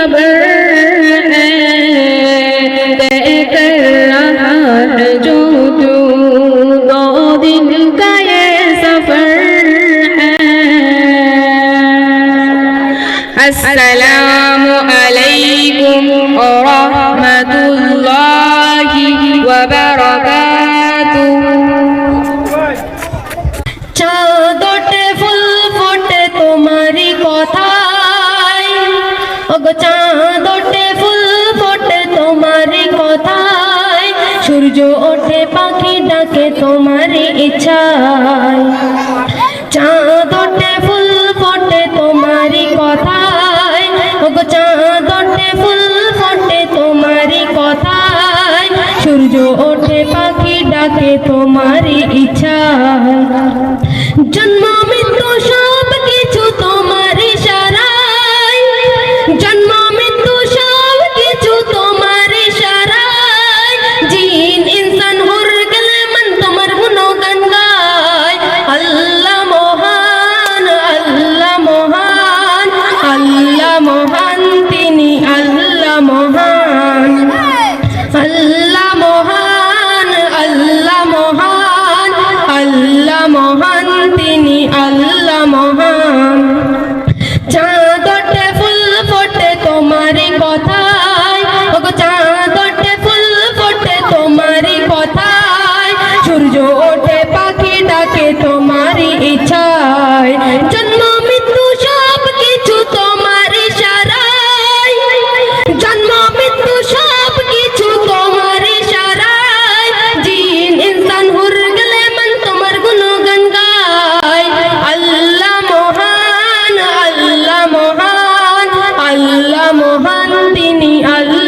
खबर है, तय कर रहा है जो तू 2 दिन का ये सफर है। अस्सलामु अलैकुम व रहमतुल्लाहि व बरकातुहू। চাঁদ ওঠে ফুল ফোটে তোমারই কথায়, ওগো চাঁদ ওঠে ফুল ফোটে তোমারই কথায়, সূর্য ওঠে পাখি ডাকে তোমারই ইচ্ছায়। চাঁদ ওঠে ফুল ফোটে তোমারই কথায়, ওগো চাঁদ ওঠে ফুল ফোটে তোমারই কথায়, সূর্য ওঠে পাখি ডাকে তোমারই ইচ্ছায়। জন্ম মৃত্যু সব কিছু তোমার ইশারায়, জন্ম মৃত্যু সব কিছু তোমার ইশারায়, জিন ইনসান হুর গেলে মন তোমার গুণগান গায়। আল্লাহ মহান, আল্লাহ মহান, আল্লাহ মহান, তিনি আল্লাহ মহান। আল্লাহ মহান, আল্লাহ মহান, আল্লাহ মহান, তিনি আল্লাহ মহান। চাঁদ ওঠে ফুল ফোটে তোমারই কথায়, ওগো চাঁদ ওঠে ফুল ফোটে তোমারই কথায়, সূর্য ওঠে পাখি ডাকে তোমারই ইচ্ছায়। জন্ম মৃত্যু সব কিছু তোমার ইশারায়, জন্ম মৃত্যু সব কিছু তোমার ইশারায়, জিন ইনসান হুর গেলে মন তোমার গুণগান গায়। আল্লাহ মহান, আল্লাহ মহান, আল্লাহ মহান, তিনি আল্লাহ